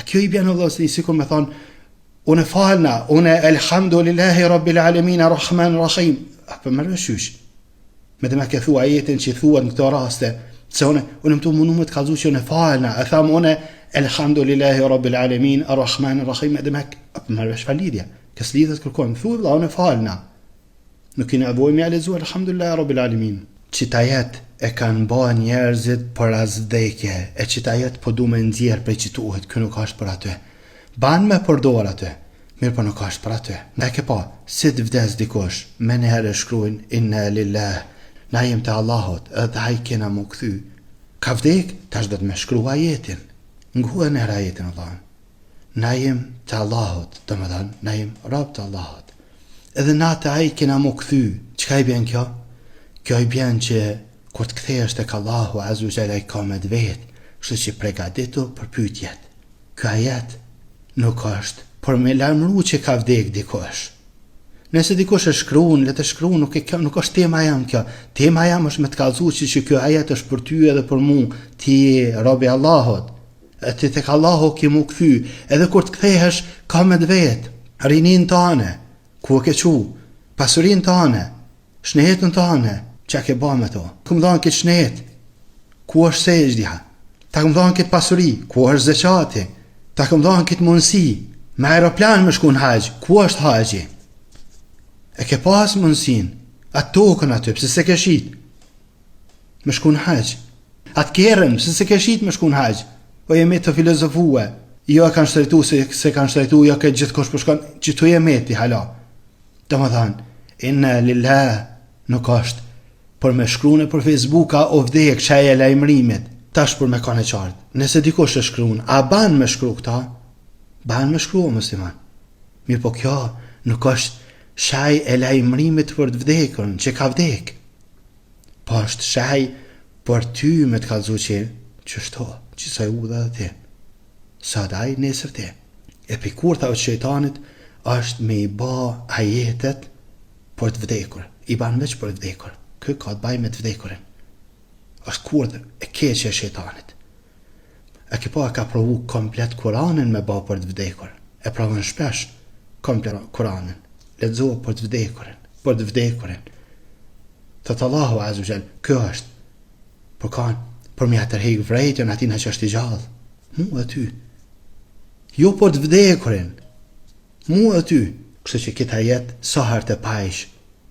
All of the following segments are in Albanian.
kjo I bjen vëllazëri sikur me thonë, unë falna, unë elhamdulillahi rabbil alamin arrahman arrahim. Apo më rëshysh. Me dhe me ke thua ajetin që thuat në këto raste, se unë më të mundu me të kalzu që unë falna, e thamë unë elhamdulillahi rabbil alamin arrahman arrahim, me dhe me apo më rëshysh falidja. Kësë lidhët kërkojmë, thuat vëlla unë falna. Nuk I nevojë me lezu elhamdulillahi rabbil alamin. Qita jetë e kanë ba njerëzit për as vdekje, e qita jetë po du me nxjerë prej qituhet, kë nuk ashtë për aty. Ban me përdor aty, mirë po nuk ashtë për aty. Ne ke pa, si të vdes dikush, me në herë shkruajnë inna lillah, na jem të Allahot, edhe haj kena mu këthy. Ka vdek, tash do të me shkru ajetin. Nguhe në herë ajetin, Allah. Na jem të Allahot, do me dhanë, na jem rab të Allahot. Edhe na të haj kena mu këthy. Qka I bjen kjo? Kjo I bjen që kur të kthehesh tek Allahu Azza wa Jalla I ka me të vetë, kështu që pregaditu për pyetjet. Ky ajet nuk është për me lajmëru që ka vdek dikush. Nëse dikush e shkruan, le të shkruan, nuk është tema jam kjo. Tema jam është me të kallëzuar që ky ajet është për ty edhe për mua, ti robi Allahut. Ti tek Allahu ke mu kthy, edhe kur të kthehesh ka me të vetë. Rinin tane, ku ke qu, pasurin tane, shnehetën tane, që ke ba me to. Ku më dhanë këtë shnehet, ku është sejgjdiha, ta ku më dhanë këtë pasuri, ku është zeqati, ta ku më dhanë këtë mundësi, me aeroplan më shku në haqë, ku është haqë? E ke pas mundësin, atë tokën aty, pëse se ke shit, më shku në haqë, atë kerën, pëse se ke shit më shku në haqë, o jemi të filozofue, jo e kanë shtrejtu se kanë shtrejtu, jo ke gjithë kosh përshkan, që tu jemeti hala. Të më dhanë, inna lillah, nuk është, për me shkrune për Facebooka o vdek qaj e lajmërimit, tash për me kane qartë. Nëse dikush e shkrune, a ban me shkru këta? Ban me shkru o musliman. Mirë po kjo nuk është shaj e lajmërimit për të vdekën, që ka vdek. Po është shaj për ty me të kalzu që shto, që sa u dhe ti. Sa daj nesër ti. E pikurta o shejtanit është me I ba ajetet për të vdekur. I ban veç për të vdekur. Kë ka të baj me të vdekurin. Është kurth e keqe e shejtanit. E ke pa ka provu komplet Kuranin me ba për të vdekur. E provon shpesh komplet Kuranin. Lexo për të vdekurin, për të vdekurin. Thot Allahu Azza wa Jall, kjo është për mi atërhej vrejtën atina që është I gjallë. Mu e ty. Jo për të vdekurin. Mu e ty. Kështu që kita jetë sa herë të pajsh,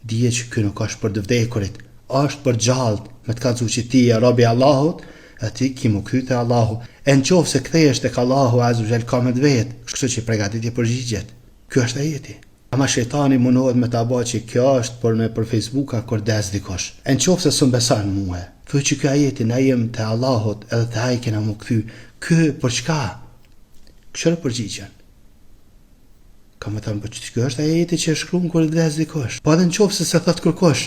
dije që kjo nuk është për të vdekurit, është për gjallët, me të kalzu që ti e robi Allahut, e ti ki mu kyte Allahu. E në qofë se kthejesh tek Allahu Azza wa Jall ka me të vetë, kështu që pregatitje përgjigjet. Kjo është ajeti. Ama shejtani mundohet me ta ba që kjo është për me për Facebooka kur des dikosh. E në qofë se së mbesan muhe, thuj që kjo ajeti na jem të Allahut edhe të hajkena mu këthy, kjo për çka? Këshërë përgjigjen. Ka me thëmë, për që kjo është ajeti që e shkruan kur des dikosh. Po edhe në qofë se thot kërkosh,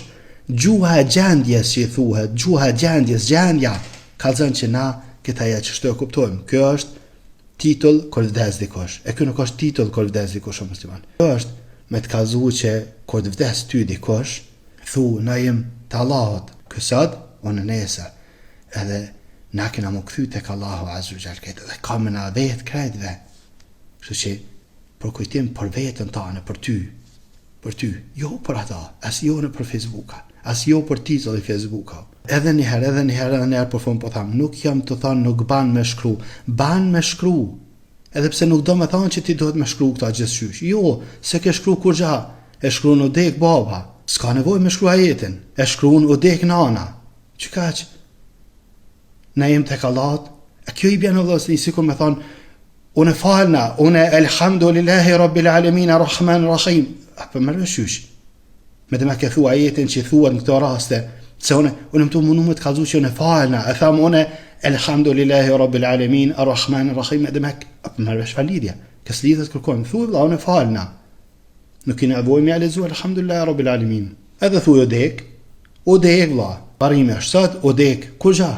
gjuha e gjendjes që I thuhet, gjuha e gjendjes, gjendja, ka zënë që na këta ajet që shto e kuptojmë. Kjo është titull kur vdes dikosh. E kjo nuk është titull kur vdes dikosh o musliman. Kjo është me të kazu që kur të vdes ty dikosh, thu, na jem të Allahot, kësad, o në nesër, edhe na kena mu këthy tek Allahu Azza wa Jall këtë, dhe ka me na vetë krejtve, kështu që për kujtim për vetën tane, për ty, jo për ata, as jo në për Facebooka, as jo për titull I Facebooka. Edhe njëherë për fund po tham, nuk jam të thanë nuk ban me shkru, edhe pse nuk do me thanë që ti duhet me shkru këta gjithësysh. Jo, se ke shkru kur gja, e shkru në dek baba, s'ka nevoj me shkru ajetin, e shkru në dek nana. Që ka që? Na jem tek Allahut, e kjo I bjen Allah, sikur me thanë, unë falna, unë elhamdulillahi rabbil alamin arrahman arrahim. Apo më rëshysh. Me dhe me ke thua ajetin që thuat në këto raste, se unë më të mundu me të kalzu që unë falna, e thamë unë elhamdulillahi rabbil alamin arrahman arrahim, edhe me mërvesh falidja, kësë lidhët kërkojmë, thuj vla, unë falna. Nuk I nevoj me lezu elhamdulillahi rabbil alamin. Edhe thuj o dek vla, parime është sot, o dek, kur gja?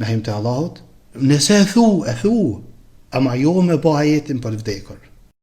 Në him të Allahut, nëse e thu, ama jo me ba ajetin për vdekur.